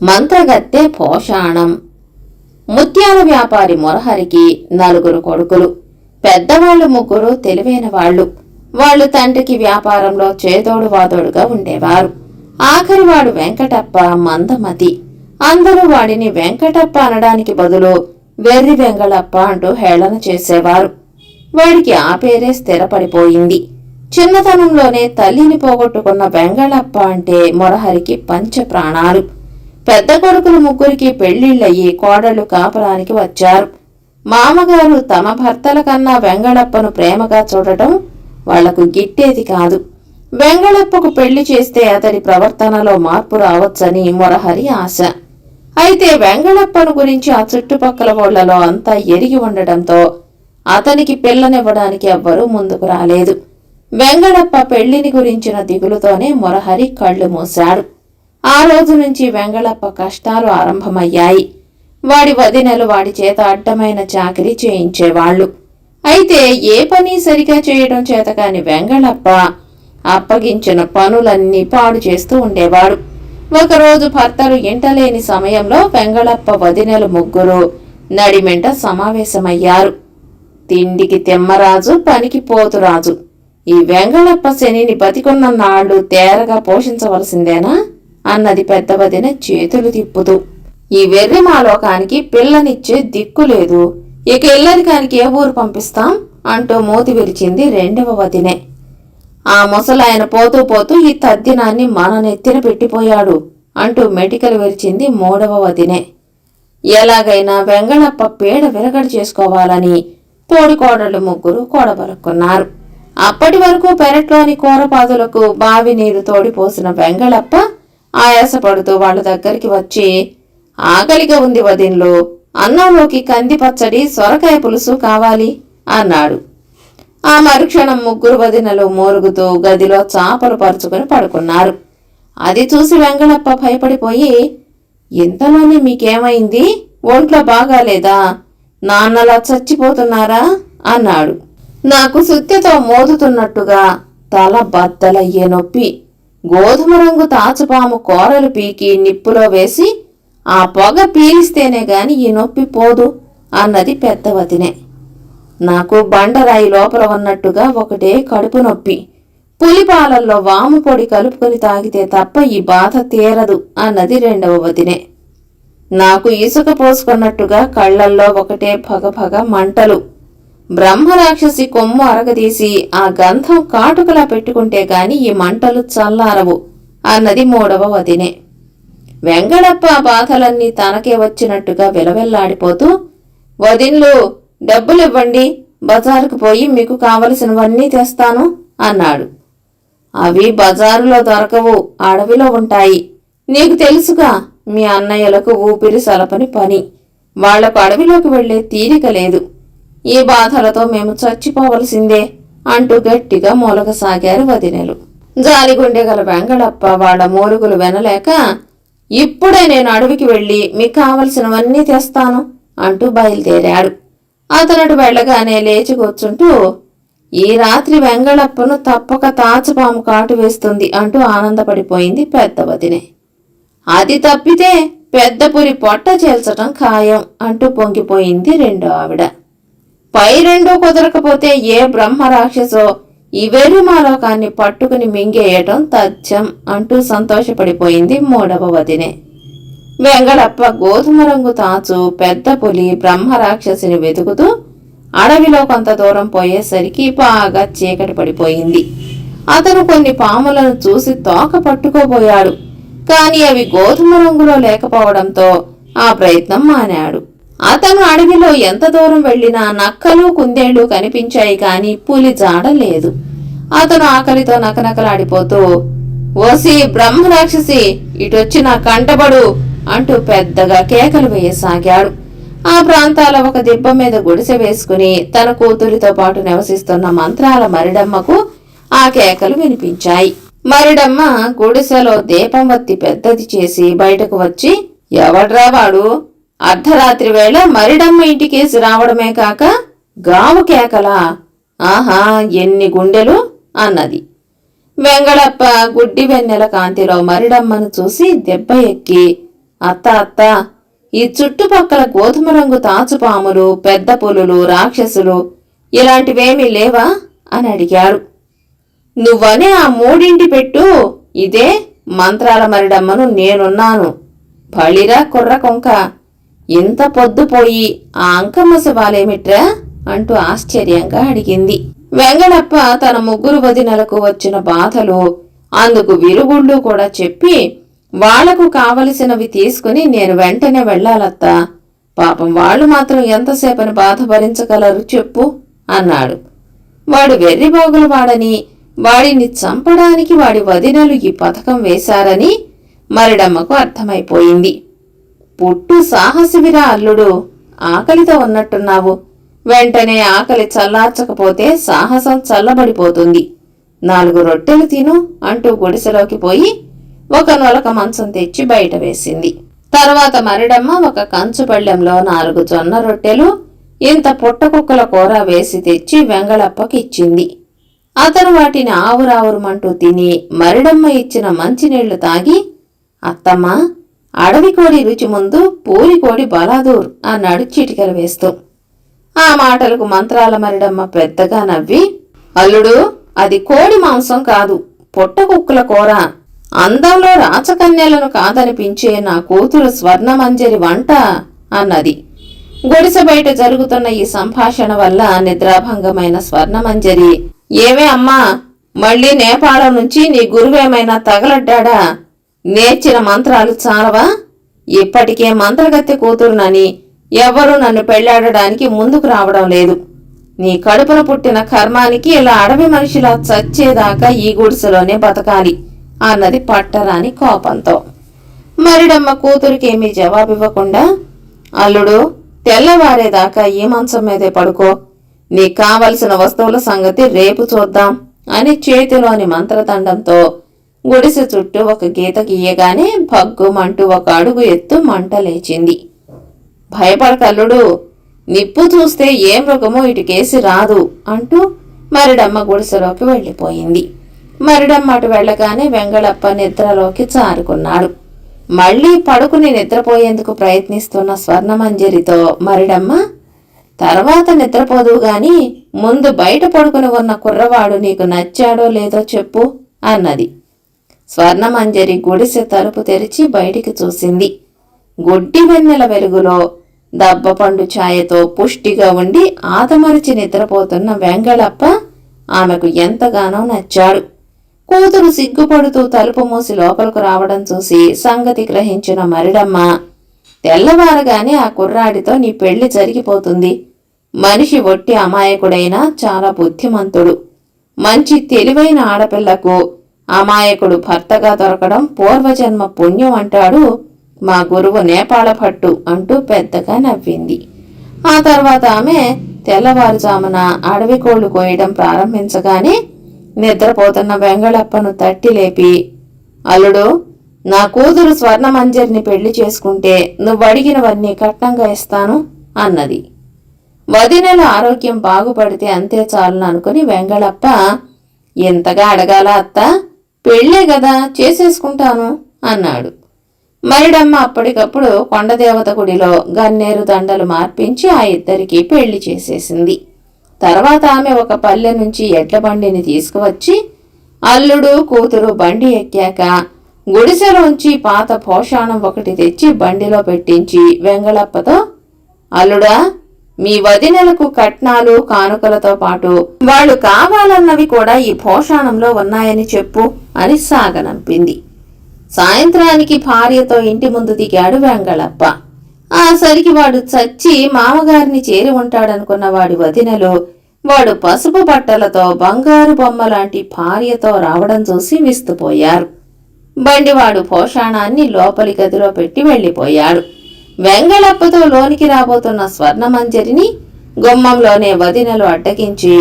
మంత్రగత్తె పోషాణం. ముత్యాల వ్యాపారి మురహరికి 4 కొడుకులు. పెద్దవాళ్లు 3 తెలివైన వాళ్ళు. వాళ్ళు తండ్రికి వ్యాపారంలో చేదోడు వాదోడుగా ఉండేవారు. ఆఖరివాడు వెంకటప్ప మందమతి. అందరూ వాడిని వెంకటప్ప అనడానికి బదులు వెర్రి వెంగళప్ప అంటూ హేళన చేసేవారు. వాడికి ఆ పేరే స్థిరపడిపోయింది. చిన్నతనంలోనే తల్లిని పోగొట్టుకున్న వెంగళప్ప అంటే మురహరికి పంచప్రాణాలు. పెద్ద కొడుకులు 3కి పెళ్లిళ్లయ్యి కోడళ్లు కాపురానికి వచ్చారు. మామగారు తమ భర్తల కన్నా వెంగళప్పను ప్రేమగా చూడటం వాళ్లకు గిట్టేది కాదు. వెంగళప్పకు పెళ్లి చేస్తే అతడి ప్రవర్తనలో మార్పు రావచ్చని మురహరి ఆశ. అయితే వెంగళప్పను గురించి ఆ చుట్టుపక్కల ఊళ్లలో అంతా ఎరిగి ఉండటంతో అతనికి పిల్లనివ్వడానికి ఎవ్వరూ ముందుకు రాలేదు. వెంగళప్ప పెళ్లిని గురించిన దిగులుతోనే మురహరి కళ్ళు మూశాడు. ఆ రోజు నుంచి వెంగళప్ప కష్టాలు ఆరంభమయ్యాయి. వాడి వదినలు వాడి చేత అడ్డమైన చాకిరీ చేయించేవాళ్లు. అయితే ఏ పని సరిగా చేయడం చేతకాని వెంగళప్ప అప్పగించిన పనులన్నీ పాడు చేస్తూ ఉండేవాడు. ఒకరోజు భర్తలు ఇంటలేని సమయంలో వెంగళప్ప వదినలు 3 నడిమెంట సమావేశమయ్యారు. తిండికి తిమ్మరాజు, పనికి పోతురాజు. ఈ వెంగళప్ప శనిని బతికున్న నాళ్లు తేరగా పోషించవలసిందేనా అన్నది పెద్ద వదిన చేతులు తిప్పుతూ. ఈ వెర్రి మాలోకానికి పిల్లనిచ్చే దిక్కులేదు, ఇక ఇల్లరికానికి ఏ ఊరు పంపిస్తాం అంటూ మూతి విరిచింది 2వ వదినే. ఆ ముసలాయన పోతూ పోతూ ఈ తద్దినాన్ని మన నెత్తిన పెట్టిపోయాడు అంటూ మెటికలు విరిచింది 3వ వదినే. ఎలాగైనా వెంగళప్ప పీడ విరగడి చేసుకోవాలని తోడికోడళ్లు 3 కూడబలుక్కున్నారు. అప్పటి వరకు పెరట్లోని కూరపాదులకు బావి నీరు తోడిపోసిన వెంగళప్ప ఆయాసపడుతూ వాళ్ళ దగ్గరికి వచ్చి, ఆకలిగా ఉంది వదిన్లు, అన్నంలోకి కంది పచ్చడి, సొరకాయ పులుసు కావాలి అన్నాడు. ఆ మరుక్షణం 3 వదినలు మూరుగుతూ గదిలో చాపలు పరుచుకుని పడుకున్నారు. అది చూసి వెంగళప్ప భయపడిపోయి, ఇంతలోనే మీకేమైంది? ఒంట్లో బాగాలేదా? నాన్నలా చచ్చిపోతున్నారా అన్నాడు. నాకు సుత్తెతో మోదుతున్నట్టుగా తల బద్దలయ్యే నొప్పి. గోధుమ రంగు తాచుపాము కూరలు పీకి నిప్పులో వేసి ఆ పొగ పీలిస్తేనే గాని ఈ నొప్పి పోదు అన్నది పెద్ద వదినే. నాకు బండరాయి లోపల ఉన్నట్టుగా ఒకటే కడుపు నొప్పి. పులిపాలల్లో వాము పొడి కలుపుకొని తాగితే తప్ప ఈ బాధ తీరదు అన్నది 2వ వదినే. నాకు ఇసుక పోసుకున్నట్టుగా కళ్లల్లో ఒకటే భగభగ మంటలు. బ్రహ్మరాక్షసి కొమ్ము అరగదీసి ఆ గంధం కాటుకలా పెట్టుకుంటే గాని ఈ మంటలు చల్లారవు అన్నది 3వ వదినే. వెంగళప్ప బాధలన్నీ తనకే వచ్చినట్టుగా విలవెల్లాడిపోతూ, వదిన్లు డబ్బులివ్వండి, బజారుకు పోయి మీకు కావలసినవన్నీ తెస్తాను అన్నాడు. అవి బజారులో దొరకవు, అడవిలో ఉంటాయి. నీకు తెలుసుగా మీ అన్నయ్యలకు ఊపిరి సలపని పని. వాళ్లకు అడవిలోకి వెళ్లే తీరిక లేదు. ఈ బాధలతో మేము చచ్చిపోవలసిందే అంటూ గట్టిగా మూలగసాగారు వదినెలు. జాలిగుండె గల వెంగళప్ప వాళ్ల మూలుగులు వినలేక, ఇప్పుడే నేను అడవికి వెళ్లి మీకు కావలసినవన్నీ తెస్తాను అంటూ బయలుదేరాడు. అతనుడు వెళ్లగానే లేచి కూర్చుంటూ, ఈ రాత్రి వెంగళప్పను తప్పక తాచుపాము కాటు వేస్తుంది అంటూ ఆనందపడిపోయింది పెద్ద వదినే. అది తప్పితే పెద్ద పులి పొట్ట చేల్చటం ఖాయం అంటూ పొంగిపోయింది 2వ ఆవిడ. పై 2 కుదరకపోతే ఏ బ్రహ్మరాక్షసో ఈ వెర్రిమాలోకాన్ని పట్టుకుని మింగేయటం తథ్యం అంటూ సంతోషపడిపోయింది 3వ వదినే. వెంగళప్ప గోధుమ రంగు తాచు పెద్ద పులి బ్రహ్మరాక్షసిని వెతుకుతూ అడవిలో కొంత దూరం పోయేసరికి బాగా చీకటి పడిపోయింది. అతను కొన్ని పాములను చూసి తోక పట్టుకోబోయాడు. కాని అవి గోధుమ రంగులో లేకపోవడంతో ఆ ప్రయత్నం మానాడు. అతను అడవిలో ఎంత దూరం వెళ్లినా నక్కలు కుందేళ్లు కనిపించాయి కాని పులి జాడ లేదు. అతను ఆకలితో నకనకలాడిపోతూ, ఓసి బ్రహ్మరాక్షసి, ఇటొచ్చి నా కంటబడు అంటూ పెద్దగా కేకలు వేయసాగాడు. ఆ ప్రాంతాల ఒక దిబ్బ మీద గుడిసె వేసుకుని తన కూతురితో పాటు నివసిస్తున్న మంత్రాల మరిడమ్మకు ఆ కేకలు వినిపించాయి. మరిడమ్మ గుడిసెలో దీపం వత్తి పెద్దది చేసి బయటకు వచ్చి, ఎవడ్రా వాడు? అర్ధరాత్రి వేళ మరిడమ్మ ఇంటికేసి రావడమే కాక గావు కేకలా? ఆహా, ఎన్ని గుండెలు అన్నది. వెంగళప్ప గుడ్డి వెన్నెల కాంతిలో మరిడమ్మను చూసి దెబ్బ ఎక్కి, అత్త అత్త, ఈ చుట్టుపక్కల గోధుమ రంగు తాచుపాములు, పెద్ద పులులు, రాక్షసులు ఇలాంటివేమీ లేవా అని అడిగాడు. నువ్వనే ఆ మూడింటి పెట్టు, ఇదే మంత్రాల మరిడమ్మను నేనున్నాను. బళిరా కుర్ర కొంక, ఇంత పొద్దుపోయి ఆ అంకమ్మ శవాలేమిట్రా అంటూ ఆశ్చర్యంగా అడిగింది. వెంగళప్ప తన ముగ్గురు వదినలకు వచ్చిన బాధలు, అందుకు విరుగుళ్ళు కూడా చెప్పి, వాళ్లకు కావలసినవి తీసుకుని నేను వెంటనే వెళ్లాలత్తా. పాపం వాళ్లు మాత్రం ఎంతసేపని బాధ భరించగలరు చెప్పు అన్నాడు. వాడు వెర్రిబాగులు వాడని, వాడిని చంపడానికి వాడి వదినలు ఈ పథకం వేశారని మరిడమ్మకు అర్థమైపోయింది. పుట్టు సాహసివిరా అల్లుడు, ఆకలితో ఉన్నట్టున్నావు. వెంటనే ఆకలి చల్లార్చకపోతే సాహసం చల్లబడిపోతుంది. 4 రొట్టెలు తిను అంటూ గుడిసెలోకి పోయి ఒక నొలక మంచం తెచ్చి బయట వేసింది. తర్వాత మరిడమ్మ ఒక కంచు పళ్ళెంలో 4 జొన్న రొట్టెలు, ఇంత పుట్టకుక్కల కూర వేసి తెచ్చి వెంగళప్పకి ఇచ్చింది. అతను వాటిని ఆవురావురుమంటూ తిని మరిడమ్మ ఇచ్చిన మంచినీళ్లు తాగి, అత్తమ్మా, అడవి కోడి రుచి ముందు పూరి కోడి బలాదూర్ అన్నాడు చిటికలు వేస్తూ. ఆ మాటలకు మంత్రాల మరిడమ్మ పెద్దగా నవ్వి, అల్లుడు, అది కోడి మాంసం కాదు, పుట్టకుక్కల కూర. అందంలో రాచకన్యలను కాదనిపించే నా కూతురు స్వర్ణమంజరి వంట అన్నది. గుడిసె బయట జరుగుతున్న ఈ సంభాషణ వల్ల నిద్రాభంగమైన స్వర్ణమంజరి, ఏమే అమ్మా, మళ్ళీ నేపాళం నుంచి నీ గురువేమైనా తగలడ్డా? నేర్చిన మంత్రాలు చాలవా? ఇప్పటికే మంత్రగత్తె కూతురునని ఎవరూ నన్ను పెళ్లాడడానికి ముందుకు రావడం లేదు. నీ కడుపున పుట్టిన కర్మానికి ఇలా అడవి మనిషిలా చచ్చేదాకా ఈ గుడిసెలోనే బతకాలి అన్నది పట్టరాని కోపంతో. మరిడమ్మ కూతురికేమీ జవాబివ్వకుండా, అల్లుడు, తెల్లవారేదాకా ఈ మంచం మీదే పడుకో. నీకు కావలసిన వస్తువుల సంగతి రేపు చూద్దాం అని చేతిలోని మంత్రదండంతో గుడిసె చుట్టూ ఒక గీత గీయగానే భగ్గుమంటూ ఒక అడుగు ఎత్తు మంట లేచింది. భయపడకల్లుడు, నిప్పు చూస్తే ఏ మృగమో ఇటుకేసి రాదు అంటూ మరిడమ్మ గుడిసెలోకి వెళ్లిపోయింది. మరిడమ్మ అటు వెళ్లగానే వెంగళప్ప నిద్రలోకి జారుకున్నాడు. మళ్లీ పడుకుని నిద్రపోయేందుకు ప్రయత్నిస్తున్న స్వర్ణమంజరితో మరిడమ్మ, తర్వాత నిద్రపోదు గాని ముందు బయట పడుకుని ఉన్న కుర్రవాడు నీకు నచ్చాడో లేదో చెప్పు అన్నది. స్వర్ణమంజరి గుడిసె తలుపు తెరిచి బయటికి చూసింది. గుడ్డి వెన్నెల వెలుగులో దబ్బపండు ఛాయతో పుష్టిగా ఉండి ఆతమరిచి నిద్రపోతున్న వెంగళప్ప ఆమెకు ఎంతగానో నచ్చాడు. కూతురు సిగ్గుపడుతూ తలుపు మూసి లోపలకు రావడం చూసి సంగతి గ్రహించిన మరిడమ్మ, తెల్లవారగానే ఆ కుర్రాడితో నీ పెళ్లి జరిగిపోతుంది. మనిషి ఒట్టి అమాయకుడైనా చాలా బుద్ధిమంతుడు. మంచి తెలివైన ఆడపిల్లకు అమాయకుడు భర్తగా దొరకడం పూర్వజన్మ పుణ్యం అంటాడు మా గురువు నేపాళ భట్టు అంటూ పెద్దగా నవ్వింది. ఆ తర్వాత ఆమె తెల్లవారుజామున అడవి కోళ్లు కోయడం ప్రారంభించగానే నిద్రపోతున్న వెంగళప్పను తట్టి లేపి, అల్లుడు, నా కూతురు స్వర్ణమంజరిని పెళ్లి చేసుకుంటే నువ్వడిగినవన్నీ కట్నంగా ఇస్తాను అన్నది. వదినల ఆరోగ్యం బాగుపడితే అంతే చాలును అనుకుని వెంగళప్ప, ఎంతగా అడగాల అత్త, పెళ్లే గదా, చేసేసుకుంటాను అన్నాడు. మరిడమ్మ అప్పటికప్పుడు కొండదేవత గుడిలో గన్నేరు దండలు మార్పించి ఆ ఇద్దరికీ పెళ్లి చేసేసింది. తర్వాత ఆమె ఒక పల్లె నుంచి ఎడ్ల బండిని తీసుకువచ్చి అల్లుడు కూతురు బండి ఎక్కాక గుడిసెలోంచి పాత పోషాణం ఒకటి తెచ్చి బండిలో పెట్టించి వెంగళప్పతో, అల్లుడా, మీ వదినలకు కట్నాలు కానుకలతో పాటు వాళ్ళు కావాలన్నవి కూడా ఈ పోషాణంలో ఉన్నాయని చెప్పు అని సాగనంపింది. సాయంత్రానికి భార్యతో ఇంటి ముందు దిగాడు వెంగళప్ప. ఆ సరికి వాడు చచ్చి మామగారిని చేరి ఉంటాడనుకున్న వాడి వదినలు వాడు పసుపు బట్టలతో బంగారు బొమ్మ లాంటి భార్యతో రావడం చూసి విస్తుపోయారు. బండివాడు పోషాణాన్ని లోపలి గదిలో పెట్టి వెళ్లిపోయాడు. వెంగళప్పతో లోనికి రాబోతున్న స్వర్ణమంజరిని గుమ్మంలోనే వదినలు అడ్డగించి,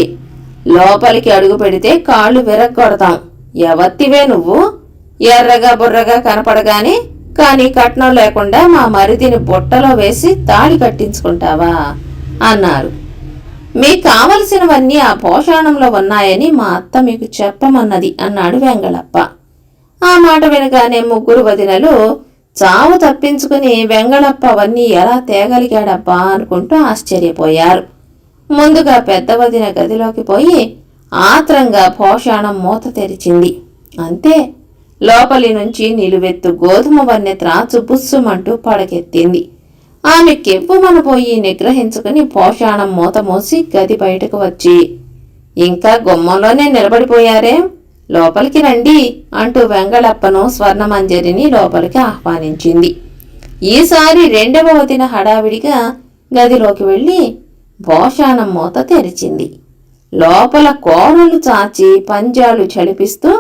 లోపలికి అడుగు పెడితే కాళ్ళు విరగ్గొడతాం, ఎవత్తివే నువ్వు, ఎర్రగా బుర్రగా కనపడగానే కానీ కట్నం లేకుండా మా మరిదిని బుట్టలో వేసి తాళి కట్టించుకుంటావా అన్నారు. మీకు కావలసినవన్నీ ఆ పోషాణంలో ఉన్నాయని మా అత్త మీకు చెప్పమన్నది అన్నాడు వెంగళప్ప. ఆ మాట వినగానే ముగ్గురు వదినలు చావు తప్పించుకుని వెంగళప్ప అవన్నీ ఎలా తేగలిగాడబ్బా అనుకుంటూ ఆశ్చర్యపోయారు. ముందుగా పెద్ద వదిన గదిలోకి పోయి ఆత్రంగా పోషాణం మూత తెరిచింది. అంతే, లోపలి నుంచి నిలువెత్తు గోధుమ వన్నె త్రాచు బుస్సుమంటూ పడకెత్తింది. ఆమె కెవ్వుమనపోయి నిగ్రహించుకుని పోషాణం మూత మూసి గది బయటకు వచ్చి, ఇంకా గుమ్మంలోనే నిలబడిపోయారే, లోపలికి రండి అంటూ వెంగళప్పను స్వర్ణమంజరిని లోపలికి ఆహ్వానించింది. ఈసారి రెండవ వదిన హడావిడిగా గదిలోకి వెళ్ళి పోషాణం మూత తెరిచింది. లోపల కోరలు చాచి పంజాలు చలిపిస్తూ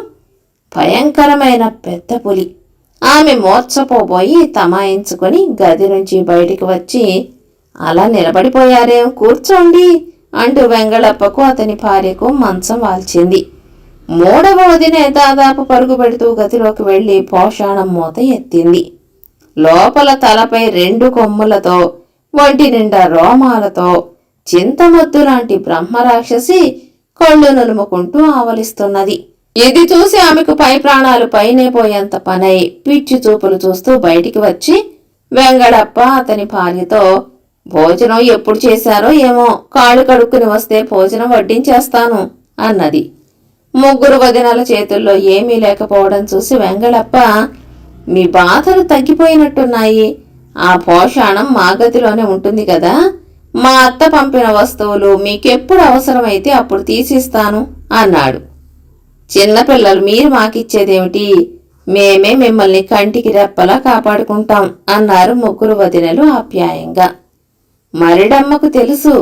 భయంకరమైన పెద్ద పులి. ఆమె మోర్చపోబోయి తమాయించుకొని గది నుంచి బయటికి వచ్చి, అలా నిలబడిపోయారేం, కూర్చోండి అంటూ వెంగళప్పకు అతని భార్యకు మంచం వాల్చింది. మూడవ వదినే దాదాపు పరుగు పెడుతూ గదిలోకి వెళ్లి పోషాణం మూత ఎత్తింది. లోపల తలపై 2 కొమ్ములతో, ఒంటి నిండా రోమాలతో చింతమొద్దు లాంటి బ్రహ్మరాక్షసి కళ్ళు నులుముకుంటూ ఆవలిస్తున్నది. ఇది చూసి ఆమెకు పై ప్రాణాలు పైనే పోయేంత పనై పిచ్చి చూపులు చూస్తూ బయటికి వచ్చి వెంగళప్ప అతని భార్యతో, భోజనం ఎప్పుడు చేశారో ఏమో, కాళ్ళు కడుక్కుని వస్తే భోజనం వడ్డించేస్తాను అన్నది. ముగ్గురు వదినల చేతుల్లో ఏమీ లేకపోవడం చూసి వెంగళప్ప, మీ బాధలు తగ్గిపోయినట్టున్నాయి, ఆ పోషాణం మా గదిలోనే ఉంటుంది కదా, మా అత్త పంపిన వస్తువులు మీకెప్పుడు అవసరమైతే అప్పుడు తీసిస్తాను అన్నాడు. చిన్నపిల్లలు మీరు మాకిచ్చేదేమిటి, మేమే మిమ్మల్ని కంటికి రెప్పలా కాపాడుకుంటాం అన్నారు ముగ్గురు వదినలు ఆప్యాయంగా. మరిడమ్మకు తెలుసు,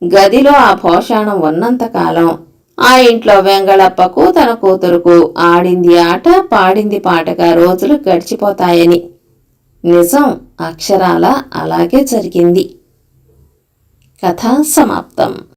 గదిలో ఆ పోషాణం ఉన్నంతకాలం ఆ ఇంట్లో వెంగళప్పకు తన కూతురుకు ఆడింది ఆట పాడింది పాటగా రోజులు గడిచిపోతాయని. నిజం, అక్షరాల అలాగే జరిగింది. కథ సమాప్తం.